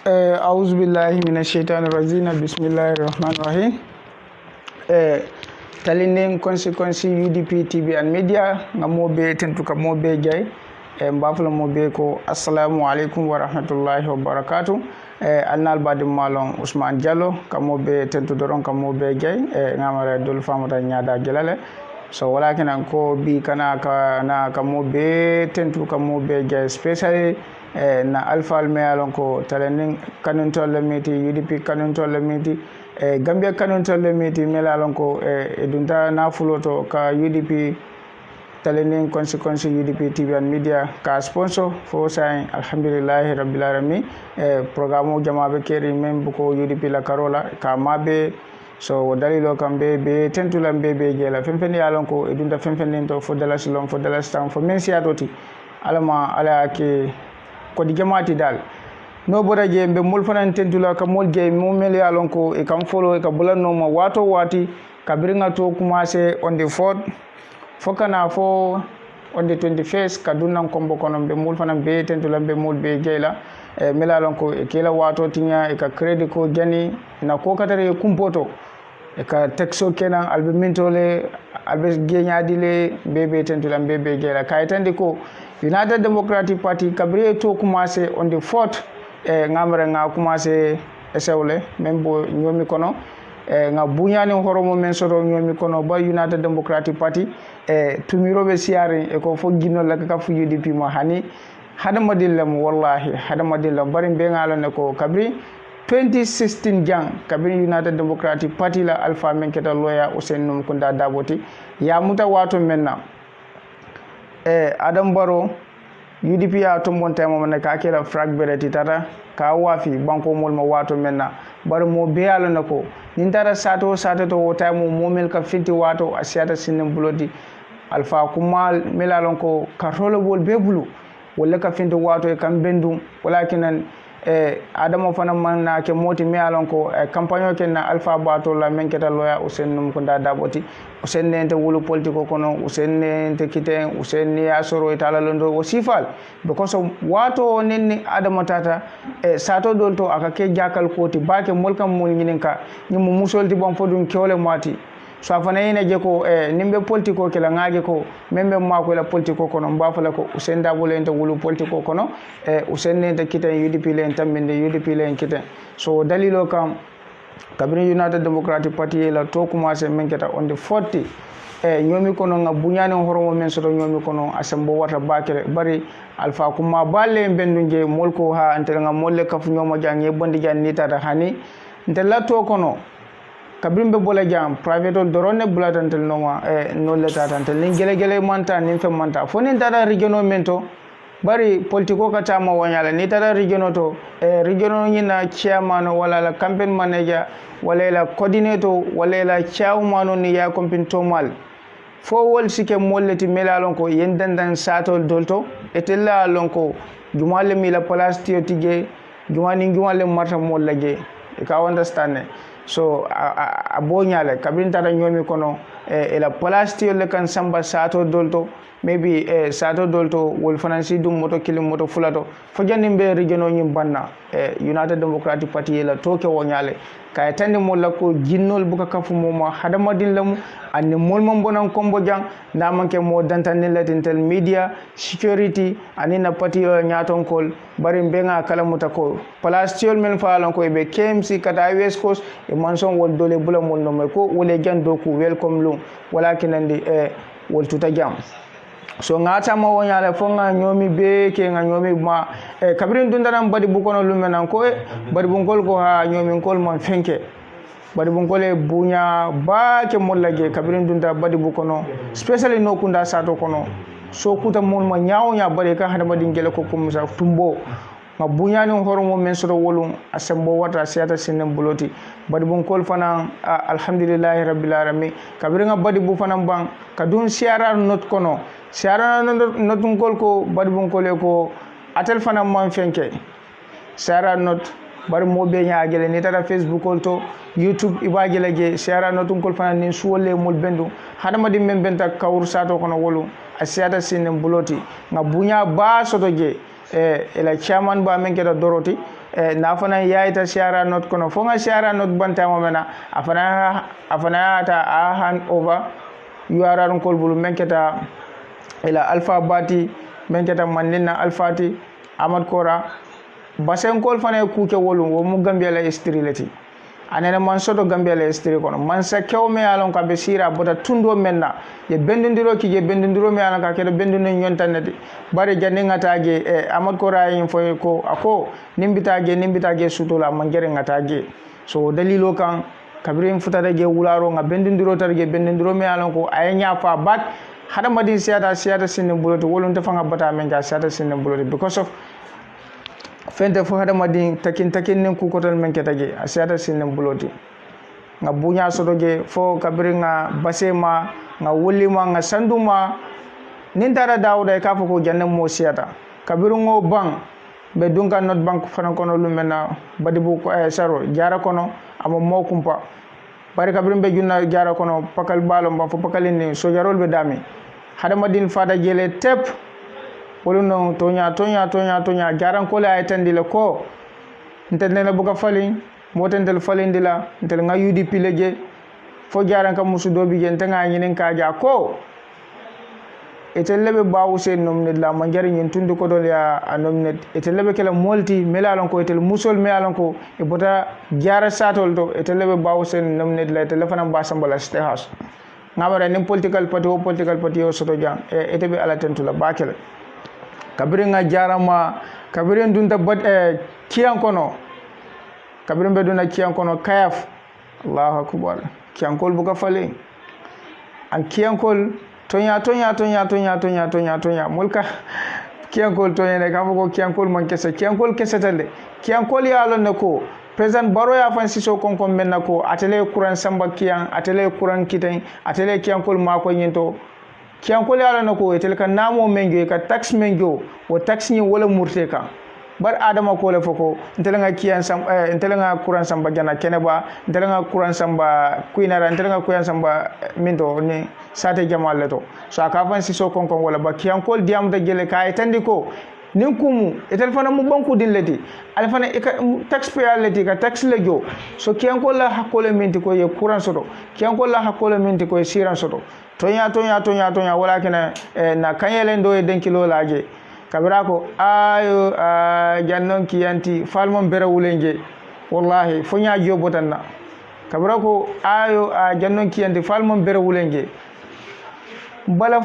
أعوذ بالله من الشيطان الرجيم بسم الله الرحمن الرحيم talindin conséquence UDP TV and media ngamobe tentuka mobe jay mbafla mobe ko assalamu alaikum wa rahmatullahi wa barakatuh annal badim malon Ousmane Diallo kamobe tentu doron kamobe jay ngamara dol famata nyaada gelale so walakin ko bi kana na kamobe tentu kamobe jay especially na alfa almealon ko talendin kanun tolle miti UDP kanun tolle miti Gambia kanun tolle miti melalon ko dunta na fuloto ka UDP talendin consequence UDP TV and media ka sponsor fo say alhamdulillah rabbil alamin programme jamabe keri membu ko UDP la karola ka mabe so dalilo kambe be tentula be jela femfen yalon ko dunta femfen to fo dala silon fo dala stam fo men siatoti alama ala ke ko di jamaati dal no bora je be mul fanan tentula ka mol je mo mel yalon ko e kam follow e ka bulanno ma wato wati ka biringa to commencer on the 4th fokana fo on the 21st ka dunnan kombo konon be mul fanan be tentula be mol be jeyla e melalon ko e kela wato tinya e ka credit ko jani na ko katare kumpoto e ka texo kenan albe mintole albe geñadile bebe tentula bebe jeyla kaytande ko United Democratic Party kabri to commencé on the 4th ngamre nga commencé esewle même bo ñomi kono nga buñani horomo men soto ñomi kono ba United Democratic Party tumirobe siari e ko fo ginno la ka fu UDP ma hani hadama dillam wallahi hadama dillam bari be ngalo ne ko kabri 2016 jang kabri United Democratic Party la alpha men keta loya Ousainou Kunda Daboti ya muta wato menna Adam Barrow UDP ya tombon tema man ka kela frag bereti tata ka wafi banko mol ma wato menna bar mo bealo nako nin tara sato to wota mo mel ka finti wato asiata sinen bulodi alfa kuma melalon ko kartolo bol be bulu wala ka finti wato e kam bendum walakinan adamo fana man na ke moti mealon ko campagne ken na alpha bato la menketa loya Ousainou Kunda Daboti Ousainou ente wulu politiko kono Ousainou ente kiten Ousainou ya soro itala londo o sifal because wato nenni adamo tata sato dolto aka ke jakal koti bake molkam mol nyininka nyimu musolti bon fodun kewle mati so afana ina je ko nimbe politiko kala ngaje ko membe mako la politiko kono mbafala ko Ousainou Dabole ente wulu politiko kono Ousainou ente kiten UDP len tambinde UDP len kiten so dalilo kam kabri United Democratic Party la to commencer menketa on the 40 nyomi kono nga buñani horomo men soto nyomi kono asembo wata bakere bari alfa kuma balle bendu je molko ha antel nga molle kafu nyoma jangi bondi jan nitata hani ndella to kono kabrimbe bola jam private dorone bulatantel noma no leta tantel nin gele manta nin fe manta foni dara regional mento bari politiko ka tama wanyala ni dara regional to regional nyina chairman wala la campaign manager wala la coordinator wala la chairman ni ya compin tomal fo wol sike molleti melalon ko yendandan satol dolto etella lonko jumalle mi la place tiotige jumale marta mollaje e ka understand so a bonyale kabin tata nyomi kono la place tiole kan samba sato dolto maybe sato dolto wol fanansi dum moto kilim moto fulato fo jandi be regiono nyim banna United Democratic Party la toke wonyale kay tande mo la ko jinnol buka kafu moma hadama dillamu anni mol mon bonan kombo jang na manke mo dantanel latintel media security anina party o nyaton kol bari benga kala mutako place tiol men faalon ko be KMC kata West Coast e manson wol dole bula mol no ko wole jando ku welcome lu walakin andi wol tuta jam so ngata ma wonyale fo nga nyomi be ke nga nyomi ma kabrin dundaram badi bukono lumenan ko badi bungol ko ha nyomi kol man fenke badi bungole bunya ba ke mollage kabrin dunda badi bukono especially no kunda sato kono so kuta mol ma nyaaw nya badi ka hada badi ngele ko kum sa tumbo ma bunyani horomo men soto wolum asembo wata siata sinen buloti badi bungol fana alhamdulillah rabbil alamin kabringa badi bu fana bang kadun siara not kono siara not ngol ko badi bungole ko atel fana man fenke siara not bari mo be nyaagele ni tara Facebook to YouTube ibagele je siara not ngol fana ni suwole mul bendu hadama di men benta kawur sato kono wolu asiata sinen buloti nga bunya ba soto je ela chairman ba men keda doroti na fana yaita shara not kono fo nga shara not banta mo mena afana ta a hand over URR kol bulu menketa ila alpha bati menketa mandina alfati amad kora basen kol fana ku ke wolu wo mu gambia la estrileti anene man soto gambia la estri kono man sa kew me alon ka be sira bota tundo menna ye bendundiro ki je bendundiro me alon ka ke bendundo nyontanati bare jande ngatage amad kora yin fo ko ako nimbitage sutola man jere ngatage so dalilo kan kabirin futata je wularo nga bendundiro targe bendundiro me alon ko aynya fa bat hada madin siyata sinin buloti wolon te fanga bata men ga siyata sinin buloti because of fente fo hada madin takin nin ku kotal men ketage siyata sinin buloti nga bunya sodoge fo kabirin nga basema nga wulima nga sanduma nin tara dawda ka fo ko janne mo siyata kabirin ngo bang be dunka not bank fana kono lumena badibu ko saro jara kono amo mo kumpa bari kabirin be junna jara kono pakal balo mba fo pakalini so jarol be dami hadamadin fada jele tep woluno tonya jaran ko la etandile ko ntende na buka fali motendel falindila ntel nga UDP leje fo jaran ka musudo bi gen tanga nyinen ka ja ko etellebe bawu sen nomne la manjari nyen tundu ko dol ya anomne etellebe kala molti melalon ko etel musol melalon ko e bota jara satol to etellebe bawu sen nomne la telefona ba sambala state house ngabara nim political party o soto jang etebe ala tentula bakela kabirin nga jarama kabirin dunta bad kiyan kono kabirin be duna kiyan kono kayaf Allahu akbar kiyan kol buka fale an kiyan kol tonya mulka kiyan kol tonya ne kamo ko kiyan kol man kese kiyan kol kese tande kiyan kol ya lon ne ko president baro ya fan siso kon menna ko atele kuran samba kiyan atele kuran kitain atele kiyan kol ma ko nyinto kiyan kol ya lon ne ko etel kan namo menjo ka tax menjo o tax ni wala murte ka bar adama ko le foko ntelenga kiyan sam ntelenga kuran samba jana keneba ntelenga kuran samba kuinara ntelenga kuyan samba minto ni sate jamal leto so aka fan siso kon wala ba kiyan kol diam da gele kay tandi ko nin kumu etel fana mu banku din leti al fana taxpayer leti ka tax lejo so kiyan kol la hakole minti ko ye kuran soto kiyan kol la hakole minti ko ye siran soto tonya wala kena na kanyelen do e denkilo laje kabira ko ayo jannon kiyanti falmon bere wulenje wallahi fonya jobotanna kabira ko ayo jannon kiyanti falmon bere wulenje bala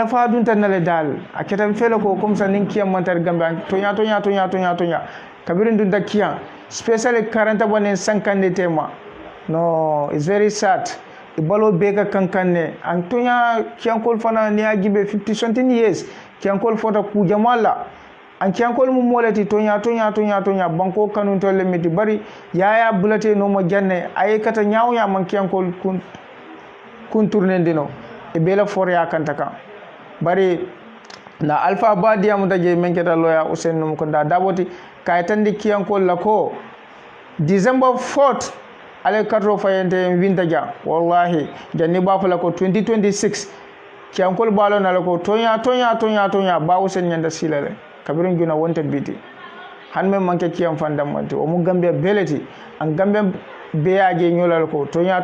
fa dun tanale dal aketam fele ko comme ça nin kiyam mantar gambe tonya kabirin dun da kiyan especially 40 bonen 50 tema no it's very sad ibalo bega kankanne antonya kiankol fana ni agibe 50 something years kiankol fota ku jamala an kiankol mu molati tonya banko kanun to lemiti bari yaya bulate no mo janne ay kata nyaawya man kiankol kun tourner dino e bela for ya kantaka bari na alpha badia mu daje men keta loya usen no ko da daboti kay tandi kiankol la ko December 4th ale katro fayente winta ja wallahi janni ba fala ko 2026 kiankol balo na ko tonya ba usen nyanda silale kabirin guna wonta biti hanme manke kiyam fandam manti o mu gambe beleti an gambe beyaje nyolal ko tonya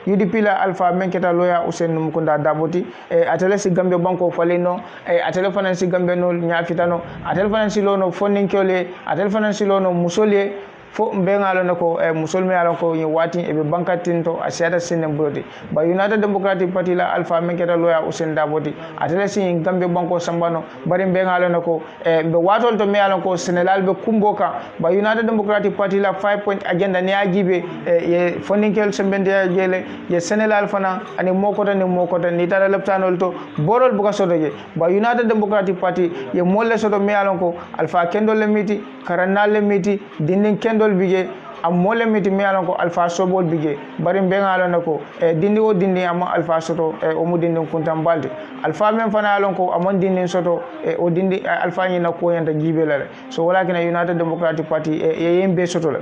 UDP la alpha menketa loya usen num ko da daboti atele si gambe banko faleno atele fanan si gambe no nyafitano atele fanan si lono fonninkole atele fanan si lono musole fo mbengalo nako musolmi alon ko ni wati e be bankatin to asiata sinen brodi ba United Democratic Party la alpha menketa loya usen daboti atele sin gambe banko sambano bari mbengalo nako be watol to me alon ko Senegal be kumboka ba United Democratic Party la 5 point agenda ne ajibe ye fondinkel sembende jele ye Senegal fana ani mokota ni tara leptanol to borol buka sodoje ba United Democratic Party ye molle sodo me alon ko alpha kendo le miti karanal le miti dindin dol bige am mole miti mi alon ko alpha sobol bige bari mbengalo nako dindi o dindi am alpha soto o mu dindi kuntam balde alpha men fana alon ko amon dindi soto o dindi alpha ni nako yanta jibelale so wala kina United Democratic Party yembe soto la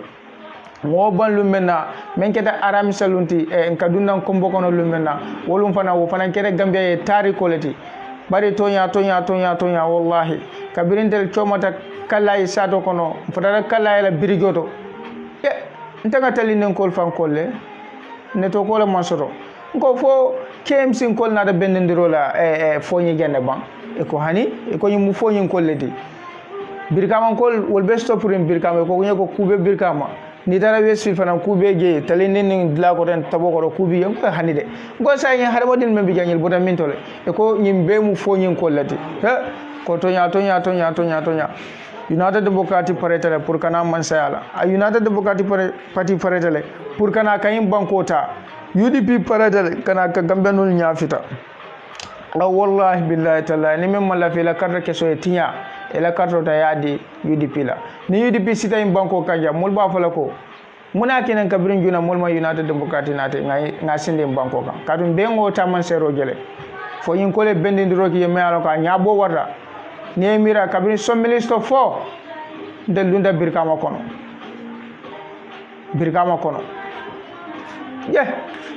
mo ban lumena men keta aram salunti kaduna kombo kono lumena wolum fana wo fana kete gambia e tari koleti bari tonya wallahi kabirintel chomata kallay sato kono fotata kallay la birigoto ntanga tali nen kol fan kolle ne to ko la masoto ko fo KMC kol na da bendindiro la foñi gende ban e ko hani e ko mu foñi kolle di birkama kol wol be stopurin birkama ko ko kube birkama ni tara wesfil fana kube je tali nen dila ko tan tabo ko kubi yam ko hani de go sa yen har modin men bi jangil botam min tole e ko nyimbe mu foñi kollati ko tonya United Democratic Party pour kana mansayala a United Democratic Party Party pour kana kayim bankota UDP Party kana ka gambenul nyafita wallahi billahi taala ni men mala fi la carte keso tinya e la carte ta yadi UDP la ni UDP sita im banko kanja mul ba fala ko muna kenen kabirin juna mul ma United Democratic nate ngai sinde banko kan kadum bengo ta mansero jele fo yin kole bendindiro ki yeme ala ka nyabo warda ni mira kabini sombilisto fo de lunda birkama kono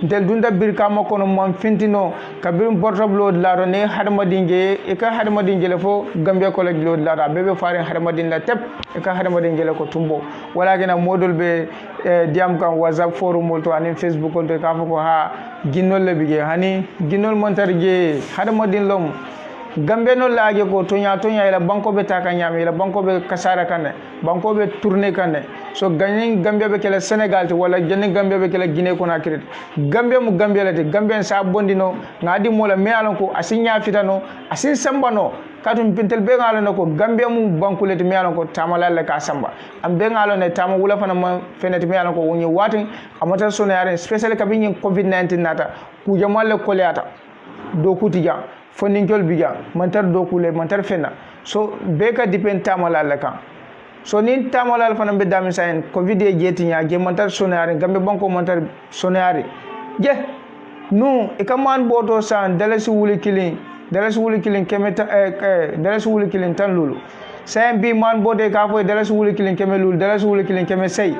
del dunda birkama kono mon fintino kabiri portable la ne hadmadinge e ka hadmadinge le fo Gambia college lo la bebe faare hadmadin la tep e ka hadmadinge le ko tumbo wala gena modol be diam kan WhatsApp forum molto ani Facebook ko ka fo ko ha ginnol le bige hani ginnol montar je hadmadin lom Gambia no laage ko tonya ila banko be taka nyame ila banko be kasara kanne banko be tourner kanne so gagné Gambia be kala Sénégal te wala jenn Gambia be kala Guinée Conakry Gambia mu Gambia la te Gambia sa bondino ngadi mola me alon ko asinya fitano asin sambano katum pintel be ngalo nako Gambia mu banko le te me alon ko tamalal ka samba am be ngalo ne tama wula fana ma fenete me alon ko woni watin amata sonare spécial kabini COVID-19 nata ku jamalle koleata do kutija fondingol biga mantar dokule mantar fena so beka depend tamalal kan so nin tamalal fana be dami saen covid e jetinya ge mantar sonare gambe banko mantar sonare je no e kaman boto san dalasi wuli kilin kemeta dalasi wuli kilin tan lulu saen bi man bote ka fo dalasi wuli kilin keme lulu dalasi wuli kilin keme sey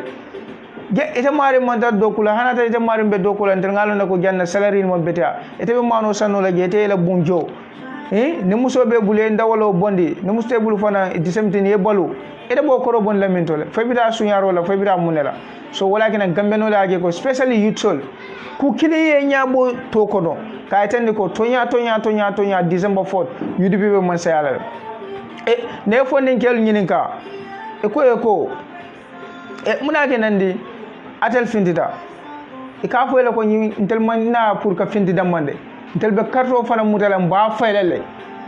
je ite mari mantar dokula hanata ite mari be dokula ntel ngalo nako janna salary mo beta ite be mano sanno la je ite la bunjo ni muso be bule ndawolo bondi ni muso bulu fana disemtini e balu ite bo koro bon lamintole fabita sunyaro la fabita munela so wala kina gambeno la age ko especially youthol ku kili ye nyabo to kono ka itende ko tonya December 4 UDP be man sayala ne fo nin kel nyininka e ko muna kenandi atel findita e ka fo ele ko ntel manna pour ka findida mande ntel be karto fana mutala mba faylele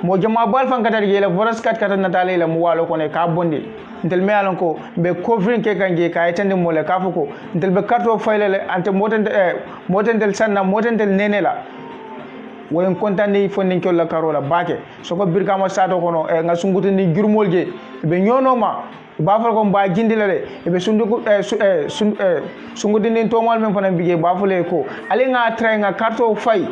mo jama bal fan kata gele voras kat kata natale la mu walo ko ne ka bondi ntel me alon ko be covering ke kanje ka etande mo le ka fo ko ntel be karto faylele ante motentel sanna motentel nenela woyen kontandi fondin ko la karola bake soko birkama sato kono nga sunguti ni jurmol je be nyonoma ba fa ko ba jindila le be sunduko sunguti ni tomal men fana bige ba fule ko ale nga tray nga karto fay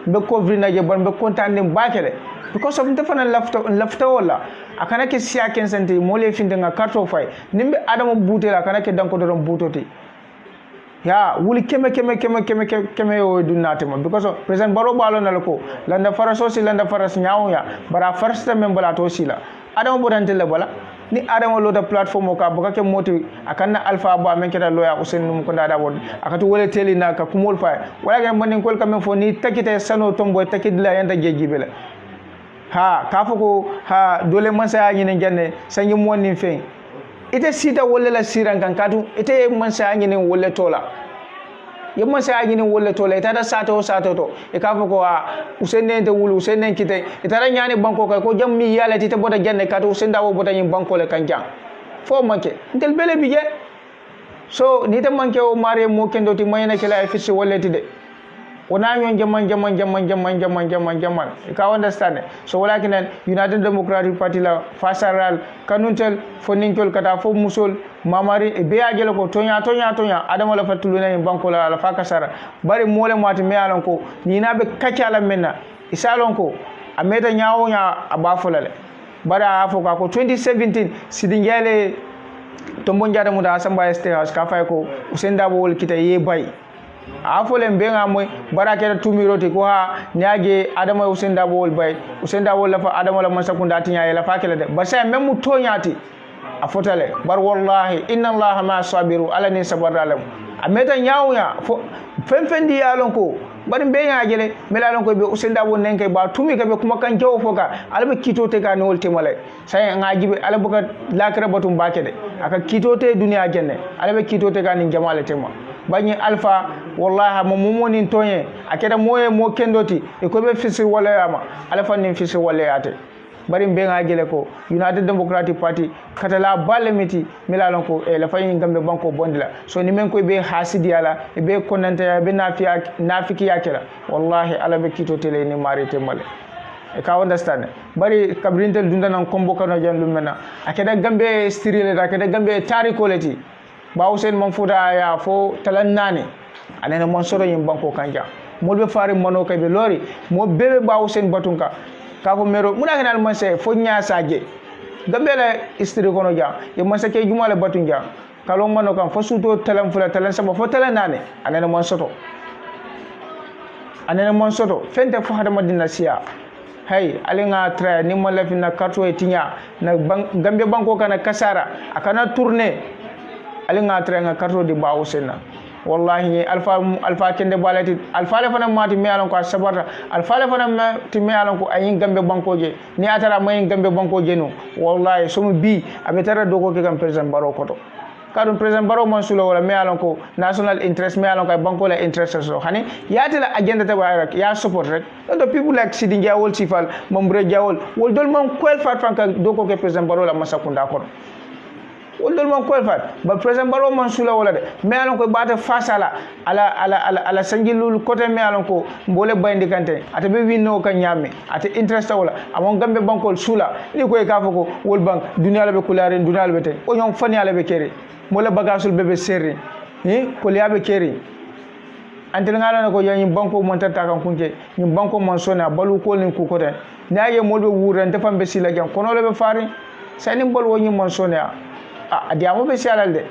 be couvrir na je bon be kontandi bake le because of defana lafta wala akana ke siya ken sante mo le finde nga karto fay nimbe adamo butela akana ke danko do butoti ya wuli keme o dunatema because of president baro balo nalako landa faraso si landa faras nyaawya bara farsta men bala to sila adamo bodantele bala ni adamo loda platform ka baka ke moti akanna alpha ba men keta loya usen num ko dada won akatu wole teli na ka kumol fa wala ga manin kol kam fo ni takite sano tombo takidla yanda jejibele ha kafuko ha dole mansa nyine janne sangi monni fe ite sita wolle la siran kan katu ite mansa nyine wolle tola ye mansa nyine wolle tola ita da sato to e kafuko usenne de wulu usenne kite ita ra nyane banko ko jammi yale tite boda janne katu usenda wo boda nyim banko le kan jang fo manke ntel bele bije so ni te manke o mare mo kendo ti mayna kala e fisi wolle tide wona nyon jaman ka understand so walakin United Democratic Party la fasaral kanuntel foninkol kata fo musol mamari e be ajelo ko tonya adama la fatuluna en banko la fakasara bari mole mati me alon ko ni nabe kaciala menna isalon ko ameta nyaawo nya abafolale bara afo ko 2017 sidingele tombo njada muda asamba state house ka fay ko usenda bo wol kita ye bay afolen benga moy barake tumiroti ko ha nyaage adama Usain Dabo wol bay Usain Dabo la fa adama la masakunda tinya la fa kala de basa même mu toñati a fotale bar wallahi inna allaha ma sabiru ala ni sabaralam ameta nyaawya fo fenfendi yalon ko bari benga jele melalon ko be Usain Dabo nenke ba tumi ka be kuma kan jawo foka albe kitote ka no wolte malay say ngajibe ala buka lakra batum bakede aka kitote duniya jenne albe kitote ka ni jamale tema bani alpha wallahi mo momoni tonye akeda moye mo kendoti e ko be fisi wala yama alpha ni fisi wala yate bari benga jele ko United Democratic Party katala balemiti milalon ko e la fayin gambe banko bondila so ni men ko be hasidi ala e be konanta be nafiki yakela wallahi ala be kito tele ni marite male e ka understand bari kabrintel dundanan kombo kano jandu mena akeda gambe stirile akeda gambe tariko leti ba Usain man fuda ya fo talannane anene mon soro yim banko kanja molbe fari mono kay be lori mo bebe ba Usain batunka ka ko mero muna ganal man se fo nya saje gambele istiri kono ja e man se ke jumale batunja kalon mano kan fo suto talan fula talan sama fo talannane anene mon soto fente fo hada madina siya hay alinga tra ni mo lafi na karto e tinya na gambe banko kana kasara akana tourner alinga tra nga karto di ba Usain wallahi alfa kende balati alfa le fana mati me alon ko sabata alfa le fana mati me alon ko ayin gambe banko je ni atara may gambe banko je no wallahi somu bi abetara dogo ke kam president Barrow koto kadum president Barrow man sulo wala me alon ko national interest me alon ko banko la interest so hani yati la agenda ta bayrak ya support rek the people like Sidi Jawol Sifal Mambre Jawol wol dol man ko el fat fanka dogo ke president Barrow la masakunda koto wol man ko fat ba president Barrow man sula wala de me alon ko bata fasala ala sangilul côté me alon ko mbole bayndi kante ata be winno ka nyame ata interest wala amon gambe bankol sula ni ko e ka fako wol bank dunya la be kulare dunya la be tay o ñom fani ala be kere mola bagasul bebe serri ni ko liabe kere antel ngala ko yanyi banko mon tata kan kunje ni banko mon sona balu ko ni ku côté naaye molbe wurante fambe sila jam kono le be fari sani bol woni mon sona adiamo be sialal de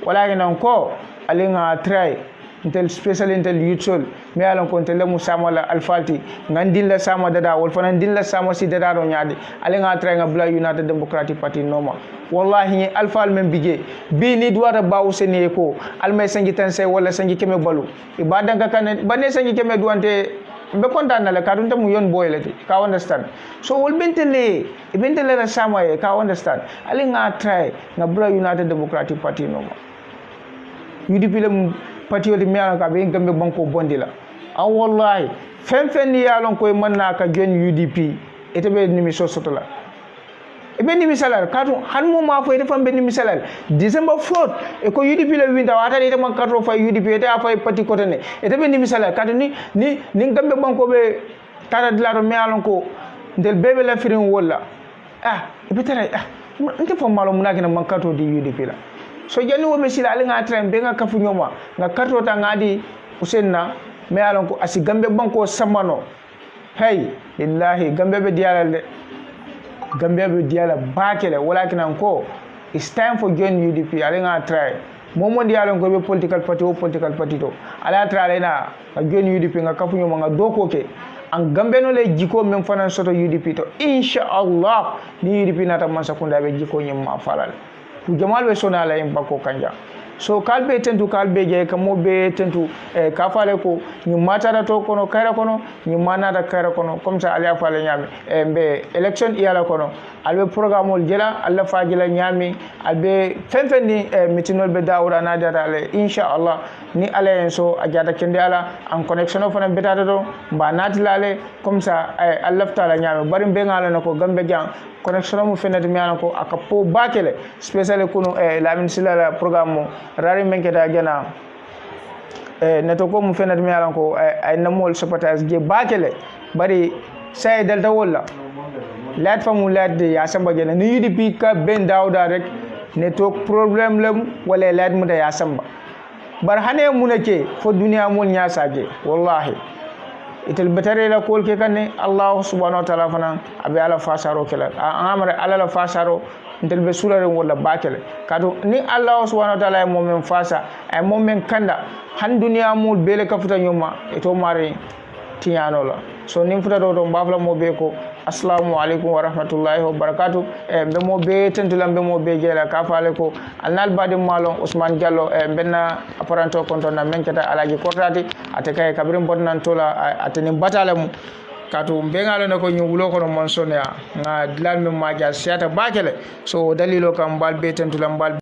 wala nan ko alinga try intel special intel youthful me alon ko intel musama la alfalti ngandin la sama dada wol fanan din la sama si dada ro nyaadi alinga try nga bla United Democratic Party noma wallahi alfal men bije bi ni duwata bawu sene ko almay sangi tan say wala sangi keme balu ibadan ka kan banne sangi keme duwante be kontaan na la ka dunta mu yon boy lati ka understand so wol bentele la sama e ka understand ali nga try nga bra United Democratic Party no UDP le parti wol mi ala ka be ngambe banko bondila an wallahi fen ni yalon koy manna ka jon UDP ete be nimi so sotola e be nimi salal katu han mo ma fo ete fam be nimi salal December 4 e ko UDP le winta wata ite man katro fa UDP ete afa parti kotene ete be nimi salal katu ni ngambe banko be tara dilaro mi alon ko ndel bebe la firin wala e be tara nte fo malo munaki na man katro di UDP la so jani wo mesila ali nga train be nga kafu nyoma nga karto ta ngadi Usain na me alon ko asi gambe banko samano hey billahi gambe be diala bakele walakin ko it's time for join UDP ali nga try momo dialon ko be political party to ala try na join UDP nga kafu nyoma nga doko ke an gambe no le jiko men fanan soto UDP to inshallah ni UDP nata man sakunda be jiko nyima falal ku jamal be sona la en bako kanja so kalbe tentu kalbe je kamo be tentu ka fale ko ni matara to kono kayra kono ni manata kayra kono comme ça ala fale nyami be election iyala kono albe programme jela alla fajila nyami albe fenfendi mitinol be dawra na data le inshallah ni ala en so ajata kende ala en connection of na betata do ba natilale comme ça alla ftala nyami bari be ngala nako gambe jang connection mo fenati mi ala ko akapo bakele spécial kuno la minisila la programme rari menketa jana neto ko mo fenati mi ala ko ay namol sabotage je bakele bari say delta wala lat famu lat ya samba jana ni UDP ka ben dawda rek neto problème lam wala lat mu da ya samba bar hane munake fo duniya mol nya saje wallahi itel betare la kol ke kanne Allah subhanahu wa ta'ala fana abi ala fasaro kala amara ala la fasaro ndel be sulare wala bakele kadu ni Allah subhanahu wa ta'ala mo men fasa ay mo men kanda han duniya mul bele kafuta nyoma eto mari tiyano la so nim futa do mbafla mo be ko assalamu alaikum wa rahmatullahi wa barakatuh be mo be tentulam be mo be jela ka faale ko alnal badi malon Ousmane Diallo benna apparanto konto na menkata alaji kortati ate kay kabrim bonnan tola ateni batale mu katu mbengalo ne ko ñu wulo ko mon sonya nga dilal mi ma ja siata bakele so dalilo kam bal be tentulam bal